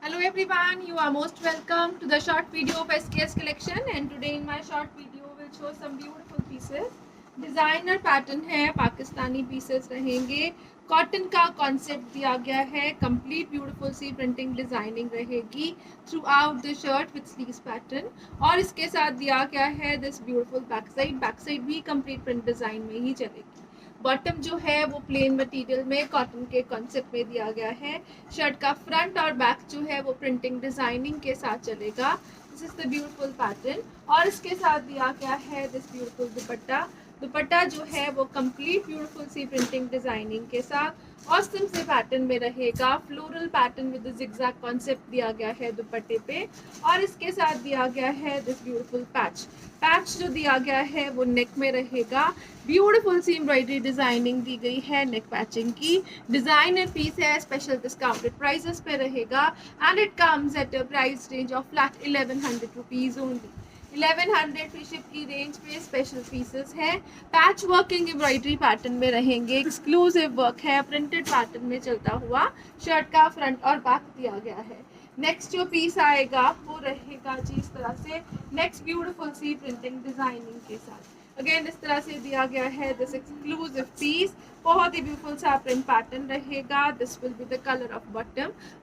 Hello everyone, you are most welcome to the short video of SKS collection, and today in my short video will show some beautiful pieces. Designer pattern है, Pakistani pieces रहेंगे, cotton का concept दिया गया है, complete beautiful सी printing designing रहेगी through out the shirt with sleeves pattern. और इसके साथ दिया गया है दिस ब्यूटीफुल बैक साइड भी कंप्लीट प्रिंट डिजाइन में ही चलेगी। बॉटम जो है वो प्लेन मटेरियल में कॉटन के कॉन्सेप्ट में दिया गया है। शर्ट का फ्रंट और बैक जो है वो प्रिंटिंग डिजाइनिंग के साथ चलेगा। This is the beautiful pattern और इसके साथ दिया गया है दिस ब्यूटीफुल दुपट्टा। दुपट्टा जो है वो कंप्लीट ब्यूटीफुल सी प्रिंटिंग डिजाइनिंग के साथ ऑसम से पैटर्न में रहेगा। Floral pattern with zigzag concept दिया गया है दुपट्टे पे और इसके साथ दिया गया है दिस ब्यूटीफुल पैच जो दिया गया है वो नेक में रहेगा। ब्यूटीफुल सी एम्ब्रॉयडरी डिजाइनिंग दी गई है नेक पैचिंग की। डिजाइनर पीस है, स्पेशल डिस्काउंटेड प्राइसेस पे रहेगा and it comes at a price range of flat 1100 rupees only. 1100 free ship की रेंज पे स्पेशल पीसेस हैं। पैच वर्किंग एम्ब्रॉयडरी पैटर्न में रहेंगे, एक्सक्लूसिव वर्क है, प्रिंटेड पैटर्न में चलता हुआ शर्ट का फ्रंट और बैक दिया गया है। नेक्स्ट जो पीस आएगा वो रहेगा जी इस तरह से, नेक्स्ट ब्यूटीफुल सी प्रिंटिंग डिजाइनिंग के साथ। अगेन इस तरह से दिया गया है दिस एक्सक्लूसिव पीस, बहुत ही ब्यूटीफुल सा प्रिंट पैटर्न रहेगा। This will be the colour of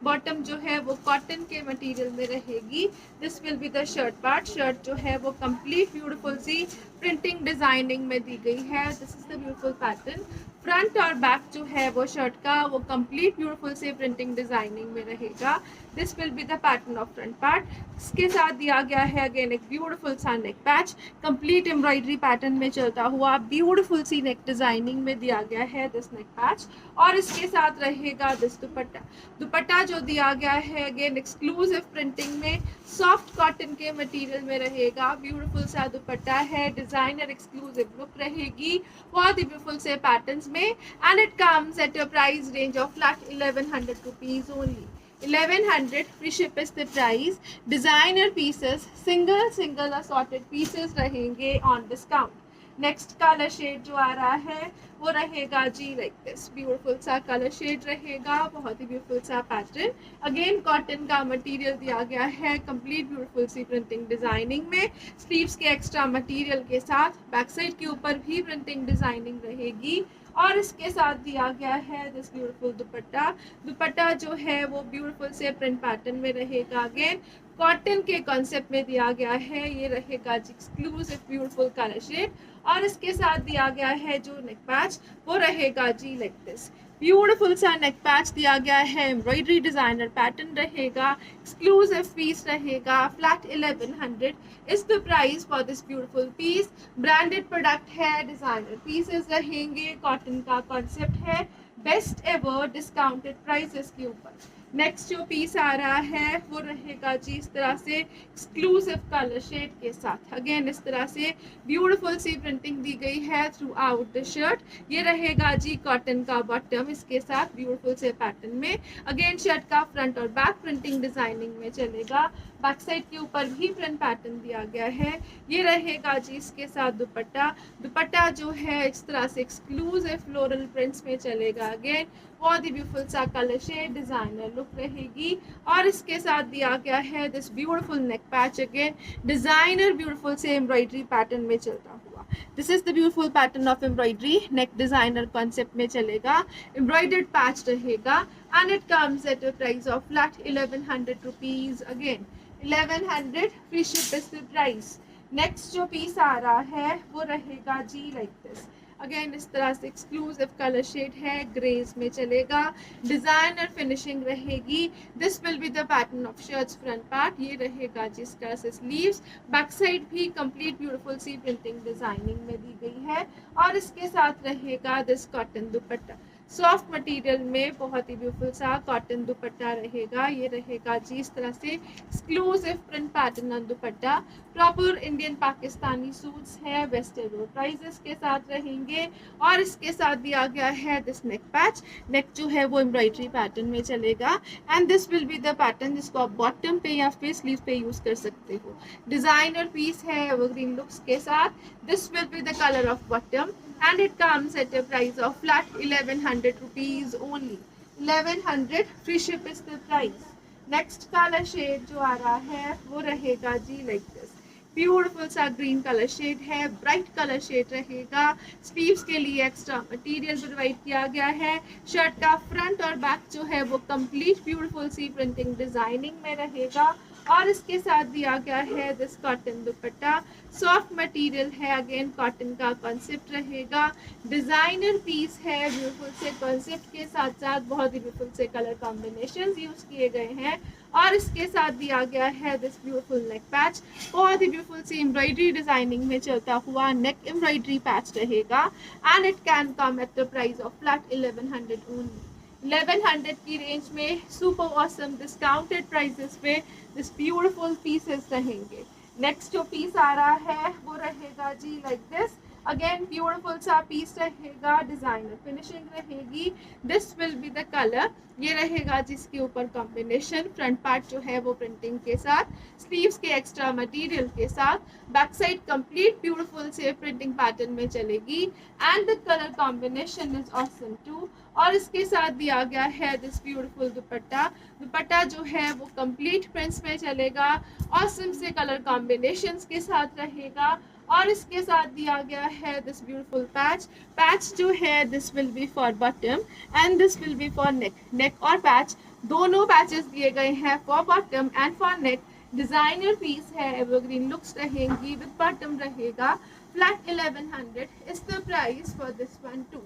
bottom जो है वो कॉटन के मटेरियल में रहेगी। This will be the shirt part, shirt जो है वो कंप्लीट ब्यूटीफुल सी प्रिंटिंग डिजाइनिंग में दी गई है। This is the beautiful pattern. Front और बैक जो है वो शर्ट का वो कंप्लीट ब्यूटीफुल से प्रिंटिंग डिजाइनिंग में रहेगा। This will be the pattern of front part. इसके साथ दिया गया है अगेन एक ब्यूटीफुल सा neck patch, complete embroidery pattern में चलता हुआ ब्यूटीफुल सी नेक डिजाइनिंग में दिया गया है दिस नेक पैच। और इसके साथ रहेगा दिस दुपट्टा जो दिया गया है अगेन एक्सक्लूसिव प्रिंटिंग में सॉफ्ट कॉटन के मटेरियल में रहेगा। ब्यूटीफुल सा दुपट्टा है, डिजाइनर एक्सक्लूसिव लुक रहेगी, बहुत ही ब्यूटीफुल से पैटर्न्स में and it comes at a price range of flat 1100 rupees only. 1100 free ship is the price. Designer pieces, single assorted pieces रहेंगे on discount. Next colour shade जो आ रहा है वो रहेगा जी लाइक दिस, ब्यूटीफुल सा कलर शेड रहेगा, बहुत ही ब्यूटीफुल सा पैटर्न। अगेन कॉटन का मटेरियल दिया गया है, कंप्लीट ब्यूटीफुल सी प्रिंटिंग डिजाइनिंग में, स्लीव्स के एक्स्ट्रा मटेरियल के साथ बैक साइड के ऊपर भी प्रिंटिंग डिजाइनिंग रहेगी। और इसके साथ दिया गया है दिस ब्यूटीफुल दुपट्टा जो है वो ब्यूटीफुल से प्रिंट पैटर्न में रहेगा। अगेन कॉटन के कॉन्सेप्ट में दिया गया है, ये रहेगा एक्सक्लूसिव ब्यूटीफुल कलर शेड। और इसके साथ दिया गया है जो नेक पैच वो रहेगा जी लाइक दिस, ब्यूटीफुल सा नेक पैच दिया गया है, एम्ब्रॉयडरी डिजाइनर पैटर्न रहेगा, एक्सक्लूसिव पीस रहेगा। Flat 1100 is the price for this beautiful piece. Branded product है, डिजाइनर पीसेस रहेंगे, कॉटन का कॉन्सेप्ट है, बेस्ट एवर डिस्काउंटेड प्राइसेस के ऊपर। नेक्स्ट जो पीस आ रहा है वो रहेगा जी इस तरह से एक्सक्लूसिव कलर शेड के साथ। अगेन इस तरह से ब्यूटीफुल सी प्रिंटिंग दी गई है थ्रू आउट द शर्ट। ये रहेगा जी कॉटन का बॉटम, इसके साथ ब्यूटीफुल से पैटर्न में। अगेन शर्ट का फ्रंट और बैक प्रिंटिंग डिजाइनिंग में चलेगा, बैक साइड के ऊपर भी प्रिंट पैटर्न दिया गया है। ये रहेगा जी इसके साथ दुपट्टा जो है इस तरह से एक्सक्लूसिव फ्लोरल प्रिंट्स में चलेगा। अगेन बहुत ही ब्यूटीफुल सा कलर शेड, डिजाइनर लुक रहेगी। और इसके साथ दिया गया है this beautiful neck patch, again designer beautiful से एम्ब्रॉयडरी पैटर्न में चलता हुआ। This is the beautiful pattern of embroidery, neck designer concept में चलेगा, एम्ब्रॉयडर्ड पैच रहेगा and it comes at a price of flat 1100 rupees. Again 1100 free ship is the price. Next जो piece आ रहा है वो रहेगा जी लाइक दिस, अगेन इस तरह से एक्सक्लूसिव कलर शेड है, ग्रेज में चलेगा, डिजाइनर फिनिशिंग रहेगी। This will be the pattern of shirts front part. ये रहेगा जिस तरह से स्लीव्स, बैक साइड भी कंप्लीट ब्यूटीफुल सी प्रिंटिंग डिजाइनिंग में दी गई है। और इसके साथ रहेगा this cotton dupatta, soft material में बहुत ही ब्यूटीफुल सा कॉटन दुपट्टा रहेगा। ये रहेगा जी इस तरह से exclusive print pattern on dupatta. Proper Indian Pakistani suits है, बेस्ट एवर प्राइसेस के साथ रहेंगे। और इसके साथ दिया गया है दिस नेक पैच, नेक जो है वो एम्ब्रॉयडरी पैटर्न में चलेगा and this will be the pattern जिसको आप बॉटम पे या फिर स्लीव पे यूज कर सकते हो। डिजाइनर पीस है एवरग्रीन लुक्स के साथ। This will be the colour of bottom and it comes at a price of flat 1100 rupees only. 1100 free ship is the price. Next colour shade जो आ रहा है वो रहेगा जी लाइक दिस, ब्यूटीफुल सा ग्रीन कलर शेड है, bright colour shade रहेगा। स्लीव्स के लिए एक्स्ट्रा मटेरियल प्रोवाइड किया गया है। शर्ट का फ्रंट और बैक जो है वो कंप्लीट ब्यूटीफुल सी प्रिंटिंग डिजाइनिंग में रहेगा और इसके साथ दिया गया है this cotton dupatta. Soft material है, अगेन कॉटन का कॉन्सेप्ट रहेगा। डिजाइनर पीस है, ब्यूटीफुल से कॉन्सेप्ट के साथ साथ बहुत ही ब्यूटीफुल से कलर कॉम्बिनेशन यूज किए गए हैं और इसके साथ दिया गया है दिस ब्यूटीफुल नेक पैच। बहुत ही ब्यूटीफुल सी एम्ब्रॉयडरी डिजाइनिंग में चलता हुआ नेक एम्ब्रॉयडरी पैच रहेगा and it can come at the price of flat 1100 only. 1100 की रेंज में सुपर ऑसम डिस्काउंटेड प्राइसेस पे दिस ब्यूटीफुल पीसेस रहेंगे। नेक्स्ट जो पीस आ रहा है वो रहेगा जी लाइक दिस, अगेन ब्यूटीफुल सा पीस रहेगा, डिजाइनर फिनिशिंग रहेगी। This will be the colour, ये रहेगा जिसके ऊपर कॉम्बिनेशन। फ्रंट पार्ट जो है वो प्रिंटिंग के साथ, स्लीव्स के एक्स्ट्रा मटेरियल के साथ, बैक साइड कंप्लीट ब्यूटीफुल से प्रिंटिंग पैटर्न में चलेगी and the colour combination is awesome too. और इसके साथ दिया गया है दिस ब्यूटीफुल दुपट्टा। दुपट्टा जो है वो कंप्लीट प्रिंट्स में चलेगा, ऑसम से कलर कॉम्बिनेशंस के साथ रहेगा और इसके साथ दिया गया है दिस ब्यूटीफुल पैच। पैच जो है this will be for bottom and this will be for neck. Neck और पैच दोनों पैचेस दिए गए हैं for bottom and for neck. Designer piece है, एवरग्रीन लुक्स रहेंगी, विद बॉटम रहेगा। Flat 1100 is the price for this one too.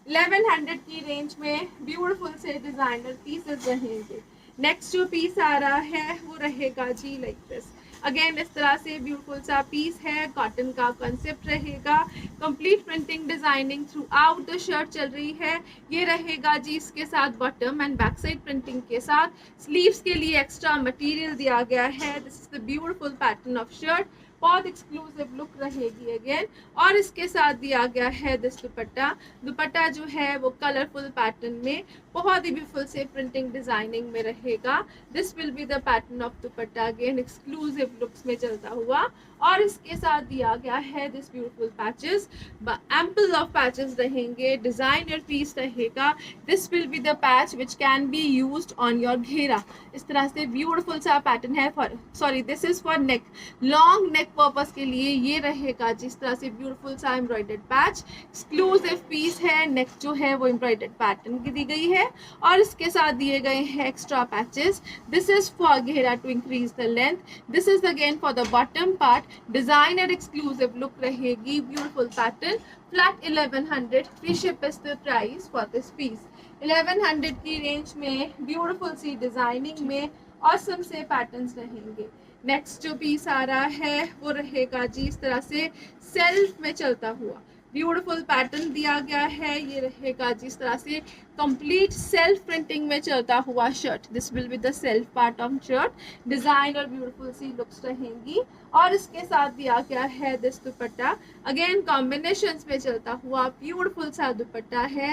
1100 की रेंज में ब्यूटीफुल से डिजाइनर पीसेस रहेंगे। नेक्स्ट जो पीस आ रहा है वो रहेगा जी लाइक दिस, अगेन इस तरह से ब्यूटीफुल सा पीस है, कॉटन का कंसेप्ट रहेगा, complete printing designing through out the shirt चल रही है। ये रहेगा जी इसके साथ bottom and back side printing के साथ। स्लीव्स के लिए एक्स्ट्रा मटेरियल दिया गया है। This is the beautiful pattern of shirt, बहुत एक्सक्लूसिव लुक रहेगी अगेन। और इसके साथ दिया गया है दिस दुपट्टा। दुपट्टा जो है वो कलरफुल पैटर्न में बहुत ही ब्यूटीफुल से प्रिंटिंग डिजाइनिंग में रहेगा। This will be the pattern of dupatta, again exclusive looks में चलता हुआ। और इसके साथ दिया गया है this beautiful patches, ample of patches रहेंगे, डिजाइनर पीस रहेगा। This will be the patch which can be used on your घेरा। इस तरह से ब्यूटीफुल सा पैटर्न है for, sorry this is for neck, long neck purpose के लिए ये रहेगा जिस तरह से ब्यूटीफुल सा एम्ब्रॉयडर्ड पैच। एक्सक्लूसिव पीस है, नेक जो है वो एम्ब्रॉयडर्ड पैटर्न की दी गई है और इसके साथ दिए गए हैं extra patches. This is for घेरा to increase the length. This is again for the bottom part, designer exclusive look रहेगी, beautiful pattern. Flat 1100, free ship is the price for this piece. 1100 की रेंज में ब्यूटीफुल सी designing में awesome से patterns रहेंगे। Next जो पीस आ रहा है वो रहेगा जी इस तरह से सेल्फ में चलता हुआ, ब्यूटीफुल पैटर्न दिया गया है। ये रहेगा जिस तरह से कंप्लीट सेल्फ प्रिंटिंग में चलता हुआ shirt. This will be the self part of shirt, design और ब्यूटीफुल सी लुक्स रहेंगी। और इसके साथ दिया गया है दिस दुपट्टा, अगेन कॉम्बिनेशंस में चलता हुआ ब्यूटीफुल सा दुपट्टा है।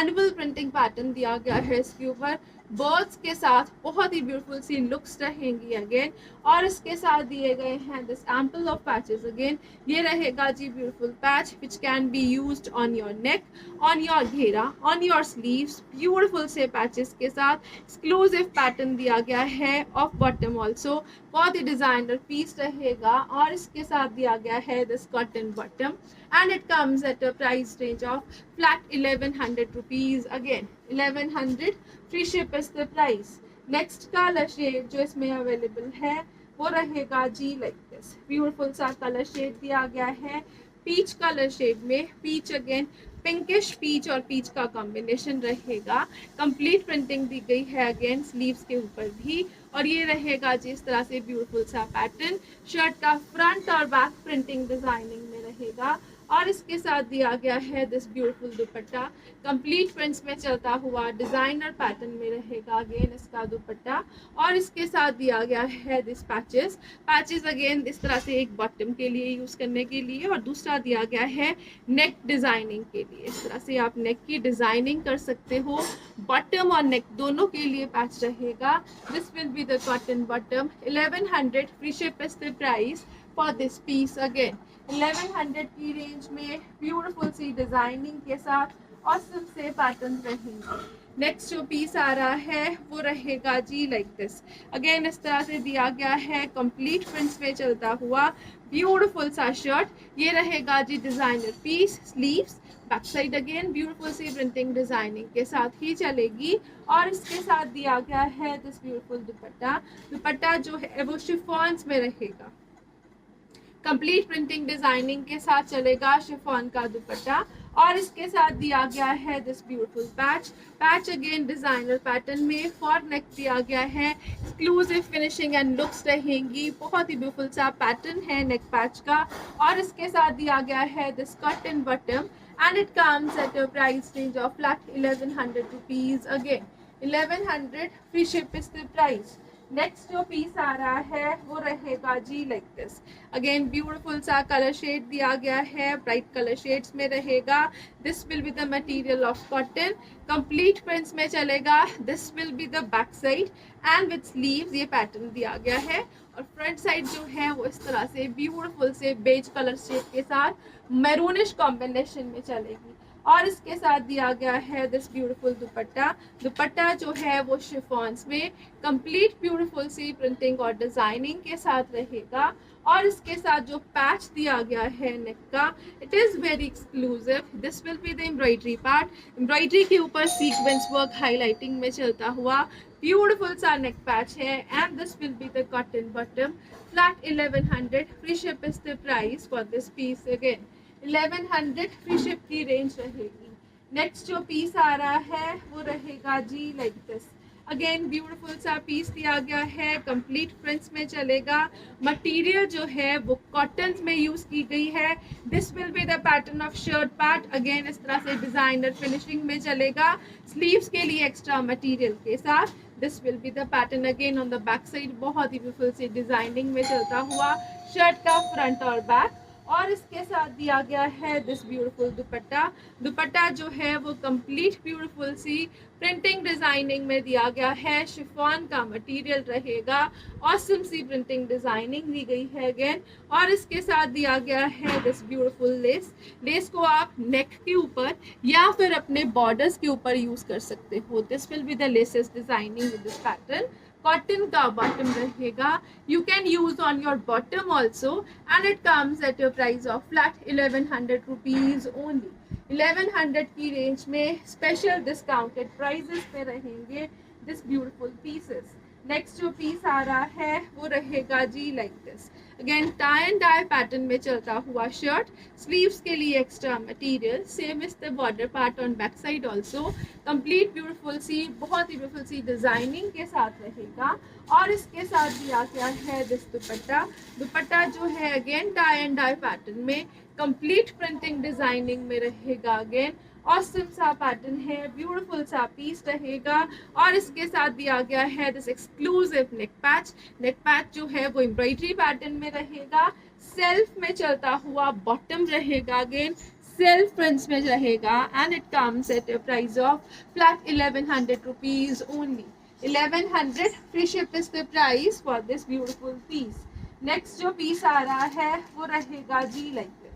एनिमल प्रिंटिंग पैटर्न दिया गया है इसके ऊपर, बर्ड्स के साथ बहुत ही ब्यूटीफुल सी लुक्स रहेंगी अगेन। और इसके साथ दिए गए हैं this ample of patches, again ये रहेगा जी beautiful patch which can be used on your neck, on your घेरा, ऑन योर स्लीव्स। ब्यूटीफुल से पैचेस के साथ एक्सक्लूसिव पैटर्न दिया गया है ऑफ बॉटम ऑल्सो, बहुत ही डिजाइनर पीस रहेगा। और इसके साथ दिया गया है this cotton bottom and it comes at a price range of flat 1100 rupees. Again 1100, free ship is the price. Next colour shade जो इसमें अवेलेबल है वो रहेगा जी लाइक दिस, ब्यूटीफुल सा कलर शेड दिया गया है पीच कलर शेड में। पीच अगेन पिंकिश पीच और पीच का कॉम्बिनेशन रहेगा। कंप्लीट प्रिंटिंग दी गई है अगेन स्लीव्स के ऊपर भी। और ये रहेगा जिस तरह से ब्यूटीफुल सा पैटर्न, शर्ट का फ्रंट और बैक प्रिंटिंग डिजाइनिंग में रहेगा। और इसके साथ दिया गया है this beautiful dupatta, complete prints में चलता हुआ डिजाइनर पैटर्न में रहेगा अगेन इसका दुपट्टा। और इसके साथ दिया गया है दिस पैचेस। पैचेस अगेन इस तरह से एक बॉटम के लिए यूज करने के लिए और दूसरा दिया गया है नेक डिजाइनिंग के लिए। इस तरह से आप नेक की डिजाइनिंग कर सकते हो, बॉटम और नेक दोनों के लिए पैच रहेगा। This will be the cotton bottom. 1100, free ship is the price for this piece. Again 1100 की रेंज में ब्यूटीफुल सी डिजाइनिंग के साथ ऑसम से पैटर्न रहेंगे। नेक्स्ट जो पीस आ रहा है वो रहेगा जी लाइक दिस। अगेन इस तरह से दिया गया है, कंप्लीट प्रिंट्स में चलता हुआ ब्यूटीफुल सा शर्ट। ये रहेगा जी designer piece, sleeves, back side again beautiful सी प्रिंटिंग डिजाइनिंग के साथ ही चलेगी। और इसके साथ दिया गया है दिस ब्यूटीफुल दुपट्टा। दुपट्टा जो है वो शिफॉन्स में रहेगा, कंप्लीट प्रिंटिंग डिजाइनिंग के साथ चलेगा शिफॉन का दुपट्टा। और इसके साथ दिया गया है this beautiful patch. Patch again designer pattern में, फॉर नेक दिया गया है, एक्सक्लूसिव फिनिशिंग एंड लुक्स रहेंगी। बहुत ही ब्यूटीफुल सा पैटर्न है नेक पैच का। और इसके साथ दिया गया है this cotton bottom and it comes at a price range of flat 1100 rupees. Again 1100 free ship is the price. Next जो पीस आ रहा है वो रहेगा जी लाइक दिस। अगेन ब्यूटीफुल सा कलर शेड दिया गया है, ब्राइट कलर शेड्स में रहेगा। This will be the material of cotton, complete prints में चलेगा। This will be the back side and with sleeves ये पैटर्न दिया गया है। और फ्रंट साइड जो है वो इस तरह से ब्यूटीफुल से बेज कलर शेड के साथ मैरूनिश कॉम्बिनेशन में चलेगी। और इसके साथ दिया गया है दिस ब्यूटीफुल दुपट्टा। दुपट्टा जो है वो शिफॉन्स में कंप्लीट ब्यूटीफुल सी प्रिंटिंग और डिजाइनिंग के साथ रहेगा। और इसके साथ जो पैच दिया गया है नेक का, it is very exclusive. This will be the embroidery part. Embroidery के ऊपर सीक्वेंस वर्क हाईलाइटिंग में चलता हुआ ब्यूटीफुल सा नेक पैच है। And this will be the cotton bottom, flat 1100 free ship is the price for this piece. Again 1100 free ship की range रहेगी। Next जो पीस आ रहा है वो रहेगा जी लाइक दिस। अगेन ब्यूटीफुल सा पीस दिया गया है, कंप्लीट प्रिंट्स में चलेगा। मटेरियल जो है वो कॉटन में यूज की गई है। This will be the pattern of shirt part. Again इस तरह से डिजाइनर फिनिशिंग में चलेगा, स्लीव्स के लिए एक्स्ट्रा मटेरियल के साथ। This will be the pattern again on the back side, बहुत ही ब्यूटीफुल से डिजाइनिंग में चलता हुआ शर्ट का फ्रंट और बैक। और इसके साथ दिया गया है दिस ब्यूटीफुल दुपट्टा। दुपट्टा जो है वो कंप्लीट ब्यूटीफुल सी प्रिंटिंग डिजाइनिंग में दिया गया है, शिफॉन का मटेरियल रहेगा, ऑसम सी प्रिंटिंग डिजाइनिंग दी गई है अगेन। और इसके साथ दिया गया है दिस ब्यूटीफुल लेस। लेस को आप नेक के ऊपर या फिर अपने बॉर्डर्स के ऊपर यूज कर सकते हो। This will be the laces designing with this pattern. Cotton का बॉटम रहेगा, you can use on your bottom also and it comes at your price of flat 1100 rupees only. 1100 की रेंज में स्पेशल डिस्काउंटेड प्राइजेस पे रहेंगे this beautiful pieces. Next जो piece आ रहा है वो रहेगा जी like this. Again tie and dye pattern में चलता हुआ शर्ट, स्लीव्स के लिए extra material, same is the border part on back side also. Complete beautiful सी, बहुत ही ब्यूटीफुल सी डिजाइनिंग के साथ रहेगा। और इसके साथ दिया गया है दिस दुपट्टा। दुपट्टा जो है again tie and dye pattern में, कंप्लीट प्रिंटिंग डिजाइनिंग में रहेगा। अगेन ऑसम सा पैटर्न है, ब्यूटीफुल सा पीस रहेगा। और इसके साथ दिया गया है this exclusive neck patch. Neck patch जो है वो एम्ब्रॉयडरी पैटर्न में रहेगा, सेल्फ में चलता हुआ बॉटम रहेगा, अगेन सेल्फ प्रिंट्स में रहेगा। And it comes at a price of flat 1100 rupees only. 1100 free ship is the price for this beautiful piece. Next जो पीस आ रहा है वो रहेगा जी लाइक दिस।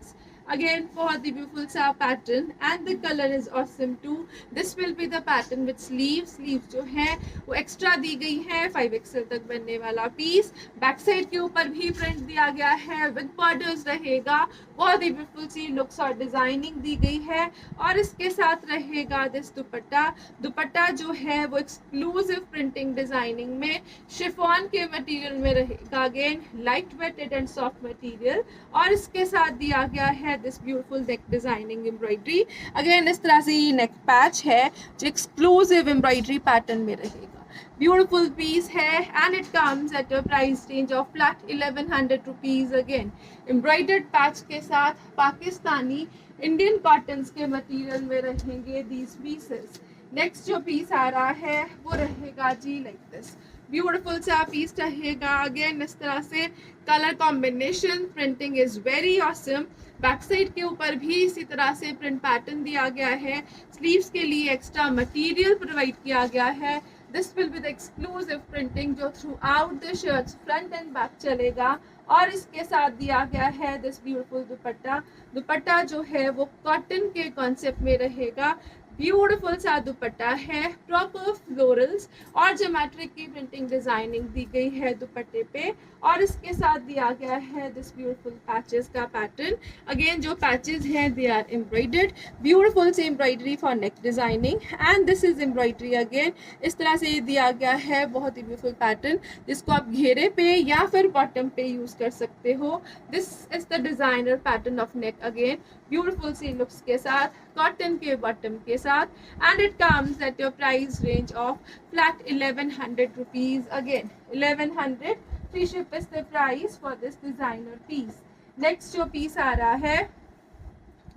Again बहुत ही beautiful सा pattern and the color is awesome too. This will be the pattern with sleeves. Sleeves जो है वो extra दी गई है, 5XL तक बनने वाला पीस। बैक साइड के ऊपर भी प्रिंट दिया गया है, विद बॉर्डर्स रहेगा, बहुत ही ब्यूटीफुल सी लुक्स और डिजाइनिंग दी गई है। और इसके साथ रहेगा दिस दुपट्टा। दुपट्टा जो है वो एक्सक्लूसिव प्रिंटिंग डिजाइनिंग में शिफॉन के मटेरियल में रहेगा, again light weighted and soft material. और इसके साथ दिया गया है this beautiful neck designing embroidery. Again इस तरह से ये नेक पैच है जो एक्सक्लूसिव एम्ब्रॉयडरी पैटर्न में रहेगा। ब्यूटीफुल पीस है and it comes at a price range of flat 1100 rupees. Again embroidered patch के साथ पाकिस्तानी इंडियन कॉटन के मटेरियल में रहेंगे दीज पीसेस। नेक्स्ट जो पीस आ रहा है वो रहेगा जी लाइक दिस। ब्यूटीफुल सा पीस रहेगा, अगेन इस तरह से colour combination, printing is very awesome. Back side के ऊपर भी इसी तरह से प्रिंट पैटर्न दिया गया है, स्लीव्स के लिए एक्स्ट्रा मटेरियल प्रोवाइड किया गया है। This will be the exclusive printing जो throughout the shirts front and back चलेगा। और इसके साथ दिया गया है दिस ब्यूटीफुल दुपट्टा। दुपट्टा जो है वो कॉटन के कॉन्सेप्ट में रहेगा, ब्यूटीफुल सा दुपट्टा है, प्रॉपर फ्लोरल्स और ज्योमेट्रिक की प्रिंटिंग डिजाइनिंग दी गई है दुपट्टे पे, और इसके साथ दिया गया है दिस ब्यूटीफुल पैचेस का पैटर्न। अगेन जो पैचेस हैं दे आर एम्ब्रॉयडर्ड, ब्यूटीफुल सी embroidery for neck designing, and this is embroidery again. इस तरह से ये दिया गया है, बहुत ही ब्यूटीफुल पैटर्न जिसको आप घेरे पे या फिर बॉटम पे यूज कर सकते हो। This is the designer pattern of neck, again beautiful सी लुक्स के साथ, कॉटन के बॉटम के साथ, and it comes at your price range of flat 1100 rupees. Again 1100, free ship is the price for this designer piece. Next जो piece आ रहा है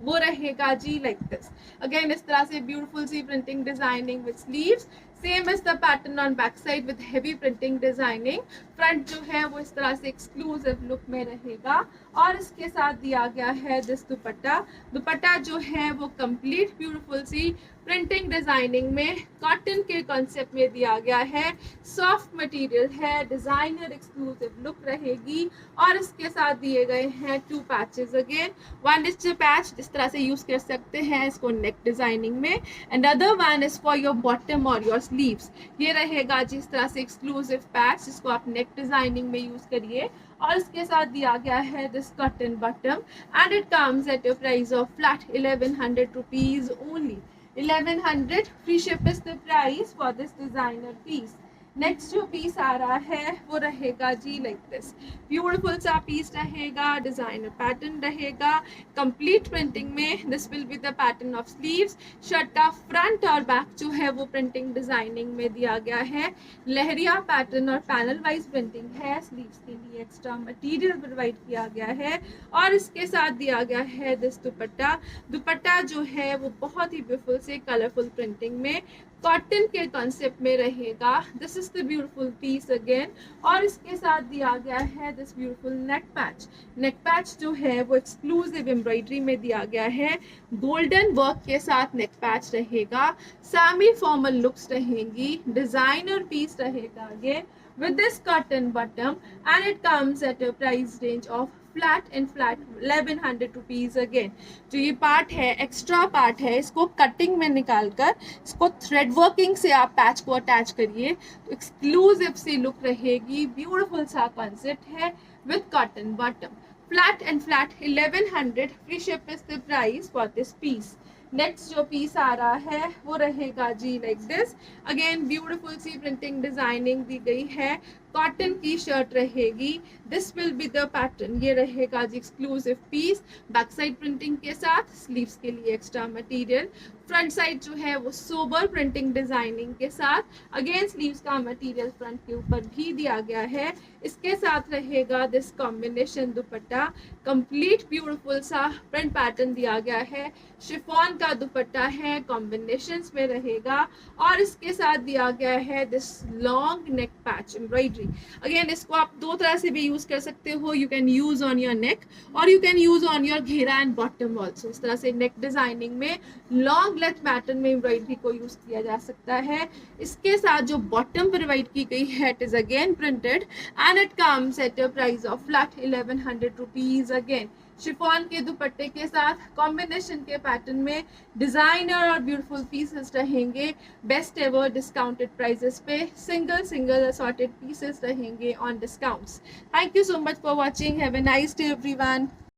वो रहेगा जी लाइक दिस। अगेन इस तरह से ब्यूटीफुल सी printing designing with sleeves, same is the pattern on back side with heavy printing designing. Front जो है वो इस तरह से एक्सक्लूसिव लुक में रहेगा, और इसके साथ दिया गया है दिस दुपट्टा। दुपट्टा जो है वो कंप्लीट ब्यूटीफुल सी प्रिंटिंग डिजाइनिंग में कॉटन के कॉन्सेप्ट में दिया गया है, सॉफ्ट मटेरियल है, डिजाइनर एक्सक्लूसिव लुक रहेगी, और इसके साथ दिए गए हैं 2 patches. Again one is patch इस तरह से यूज कर सकते हैं इसको नेक डिजाइनिंग में, and other one is for your bottom और योर स्लीव्स। ये रहेगा जिस तरह से एक्सक्लूसिव पैच जिसको आप नेक डिजाइनिंग में यूज करिए, और इसके साथ दिया गया है this cotton bottom, and it comes at your price of flat 1100 rupees only. 1100, free ship is the price for this designer piece. Next जो पीस आ रहा है वो रहेगा जी लाइक दिस, ब्यूटीफुल सा पीस रहेगा, डिजाइनर पैटर्न रहेगा, कंप्लीट प्रिंटिंग में। This will be the pattern of sleeves. Shirt का फ्रंट और बैक जो है वो प्रिंटिंग डिजाइनिंग में दिया गया है, लहरिया पैटर्न और पैनल वाइज प्रिंटिंग है। स्लीव्स के लिए एक्स्ट्रा मटेरियल प्रोवाइड किया गया है, और इसके साथ दिया गया है दिस दुपट्टा। दुपट्टा जो है वो बहुत ही ब्यूटीफुल से कलरफुल प्रिंटिंग में कॉटन के कॉन्सेप्ट में रहेगा। This is the beautiful piece again, और इसके साथ दिया गया है this beautiful neck patch. Neck patch जो है वो एक्सक्लूसिव एम्ब्रॉयडरी में दिया गया है, गोल्डन वर्क के साथ नेक पैच रहेगा, सेमी फॉर्मल लुक्स रहेंगी, डिजाइनर पीस रहेगा again with this cotton bottom, and it comes at a price range of flat 1100 rupees. Again जो ये पार्ट है एक्स्ट्रा पार्ट है, इसको कटिंग में निकाल कर इसको थ्रेड वर्किंग से आप पैच को अटैच करिए तो एक्सक्लूसिव सी लुक रहेगी, ब्यूटीफुल सा कॉन्सेप्ट है with cotton bottom. Flat 1100, free ship is the price for this piece. Next जो पीस आ रहा है वो रहेगा जी लाइक दिस। अगेन ब्यूटीफुल सी प्रिंटिंग डिजाइनिंग दी गई है, कॉटन की शर्ट रहेगी। This will be the pattern, ये रहेगा जी exclusive piece, back side printing के साथ, स्लीव्स के लिए एक्स्ट्रा मटेरियल। फ्रंट साइड जो है वो सोबर प्रिंटिंग डिजाइनिंग के साथ, अगेन स्लीव्स का मटेरियल फ्रंट के ऊपर भी दिया गया है। इसके साथ रहेगा this combination dupatta, complete beautiful सा प्रिंट पैटर्न दिया गया है, शिफॉन का दुपट्टा है, कॉम्बिनेशंस में रहेगा, और इसके साथ दिया गया है this long neck patch embroidery. Again इसको आप 2 तरह से भी यूज कर सकते हो, you can use on your neck और you can use on your घेरा एंड बॉटम ऑल्सो। इस तरह से नेक डिजाइनिंग में लॉन्ग लेंथ पैटर्न में एम्ब्रॉयडरी को यूज किया जा सकता है। इसके साथ जो बॉटम प्रोवाइड की गई है it is again printed, and it comes at a price of flat 1100 rupees. Again chiffon के दुपट्टे के साथ कॉम्बिनेशन के पैटर्न में डिजाइनर और ब्यूटीफुल पीसेस रहेंगे, बेस्ट एवर डिस्काउंटेड प्राइसेस पे सिंगल असॉर्टेड पीसेस रहेंगे on discounts. Thank you so much for watching, have a nice day everyone.